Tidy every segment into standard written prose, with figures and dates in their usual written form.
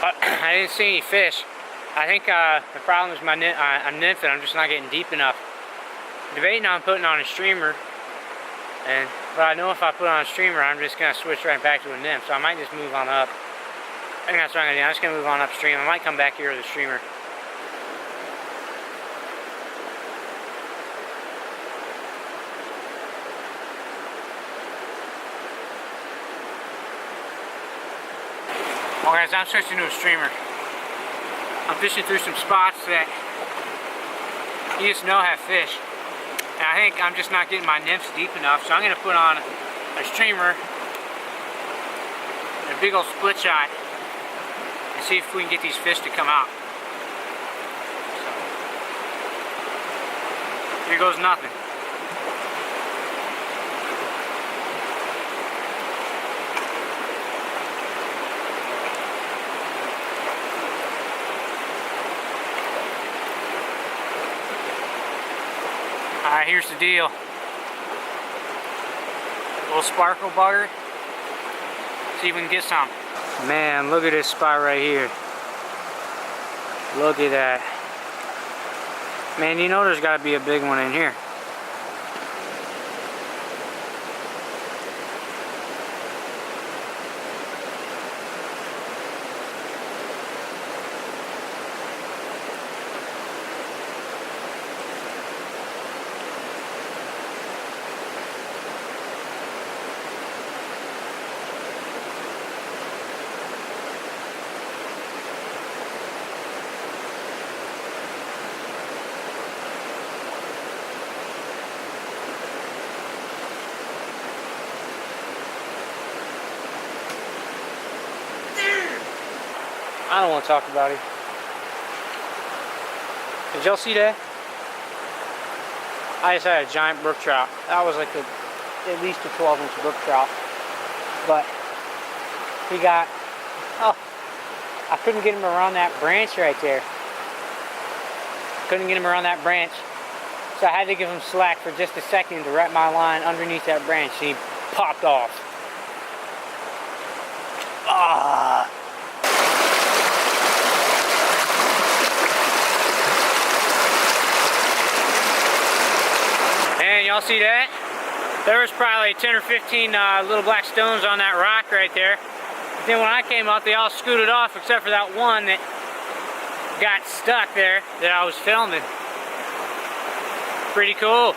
But I didn't see any fish. I think the problem is I'm nymphing. I'm just not getting deep enough. Debating on putting on a streamer, but I know if I put on a streamer, I'm just gonna switch right back to a nymph. So I might just move on up. I think that's what I'm gonna do. I'm just gonna move on upstream. I might come back here with a streamer. Well guys, I'm switching to a streamer. I'm fishing through some spots that you just know have fish. And I think I'm just not getting my nymphs deep enough, so I'm going to put on a streamer and a big old split shot and see if we can get these fish to come out. So, here goes nothing. Alright, here's the deal. A little sparkle bugger. See if we can get some. Man, look at this spot right here. Look at that. Man, you know there's got to be a big one in here. I don't want to talk about it. Did y'all see that? I just had a giant brook trout. That was like at least a 12-inch brook trout. But he got, I couldn't get him around that branch right there. Couldn't get him around that branch. So I had to give him slack for just a second to wrap my line underneath that branch. And he popped off. Ah. And y'all see that? There was probably 10 or 15 little black stones on that rock right there. But then when I came out, they all scooted off except for that one that got stuck there that I was filming. Pretty cool.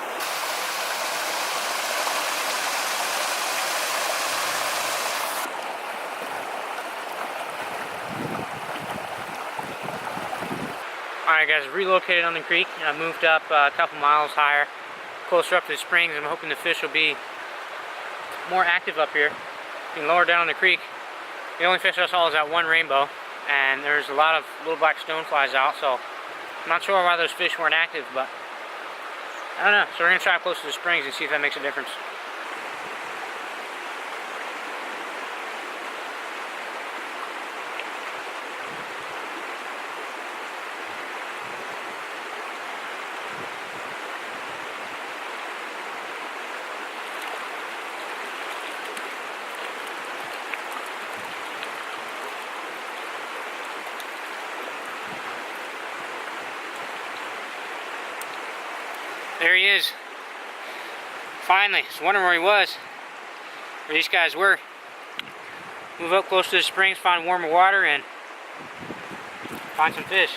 Alright guys, relocated on the creek and I moved up a couple miles higher, closer up to the springs. I'm hoping the fish will be more active up here. You can lower down on the creek. The only fish I saw is that one rainbow, and there's a lot of little black stoneflies out, so I'm not sure why those fish weren't active, but I don't know. So we're going to try close to the springs and see if that makes a difference. There he is. Finally. I was wondering where he was. Where these guys were. Move up close to the springs, find warmer water, and find some fish.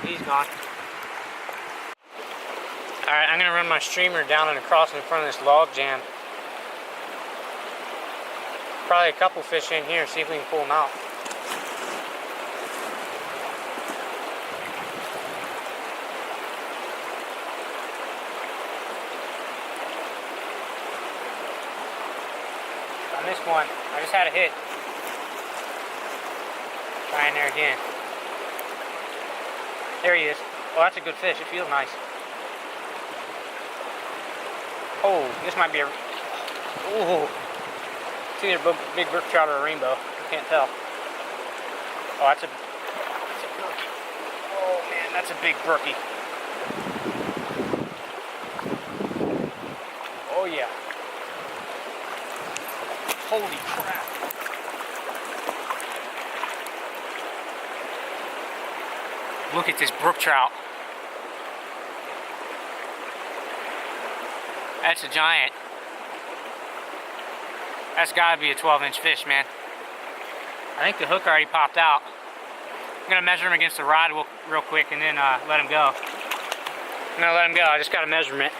He's gone. Alright, I'm going to run my streamer down and across in front of this log jam. Probably a couple fish in here, see if we can pull them out. On this one, I just had a hit. Try in there again. There he is. Oh, that's a good fish. It feels nice. Oh, this might be a... Ooh. It's either a big brook trout or a rainbow. I can't tell. Oh, that's a brookie. Oh, man, that's a big brookie. Oh, yeah. Holy crap. Look at this brook trout. That's a giant. That's gotta be a 12-inch fish, man. I think the hook already popped out. I'm gonna measure him against the rod real quick and then let him go. I'm gonna let him go, I just got a measurement.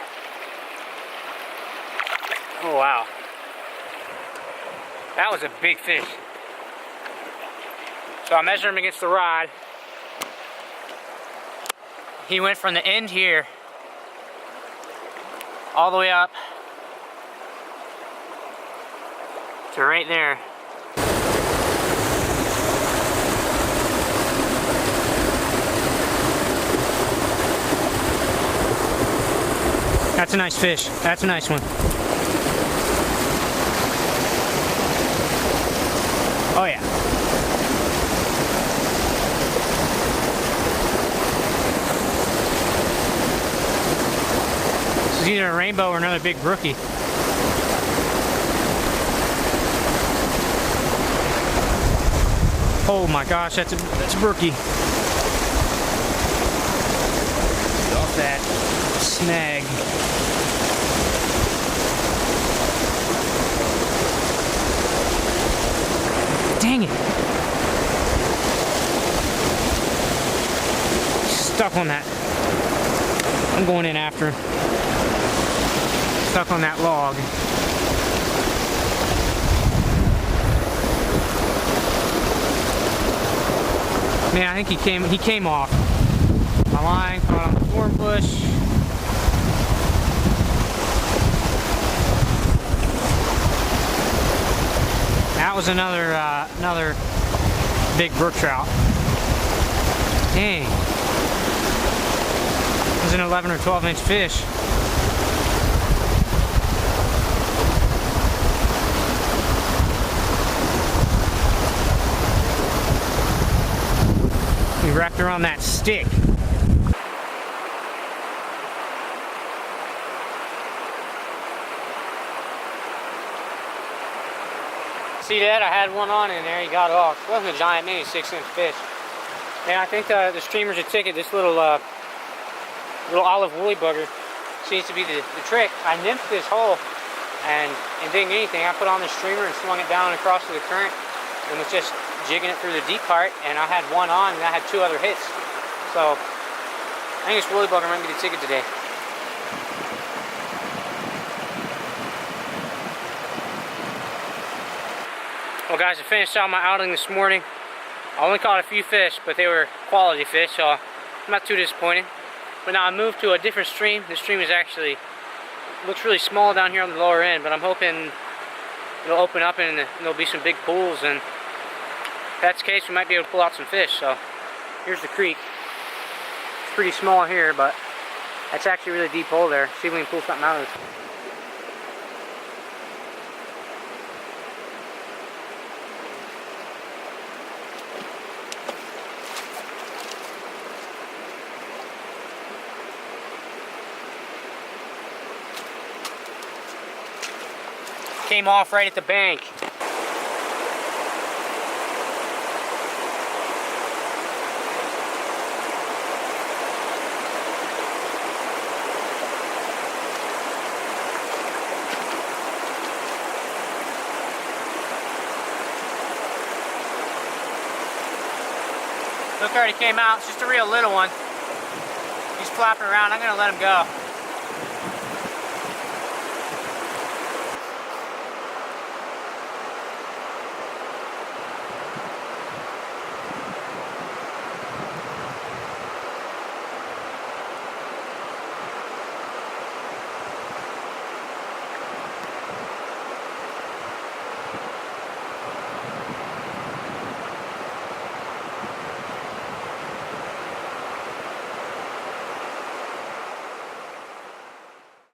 Oh wow. That was a big fish. So I measured him against the rod. He went from the end here all the way up to right there. That's a nice fish. That's a nice one. Oh yeah. This is either a rainbow or another big brookie. Oh my gosh, that's a brookie. Off that snag. Dang it. Stuck on that. I'm going in after him. Stuck on that log. Man, I think he came off. My line caught on the thorn bush. That was another big brook trout. Dang. It was an 11 or 12-inch fish. We wrapped around that stick. See that? I had one on in there, he got off. It wasn't a giant, maybe 6-inch fish. And I think the streamer's a ticket. This little olive woolly bugger seems to be the trick. I nymphed this hole and didn't get anything. I put on the streamer and swung it down across to the current and was just jigging it through the deep part, and I had one on and I had 2 other hits. So I think this woolly bugger might be the ticket today. Well guys, I finished out my outing this morning. I only caught a few fish, but they were quality fish, so I'm not too disappointed. But now I moved to a different stream. This stream is actually, looks really small down here on the lower end, but I'm hoping it'll open up and there'll be some big pools, and if that's the case, we might be able to pull out some fish. So here's the creek. It's pretty small here, but that's actually a really deep hole there. See if we can pull something out of this. Came off right at the bank. Look, already came out. It's just a real little one. He's flapping around. I'm gonna let him go.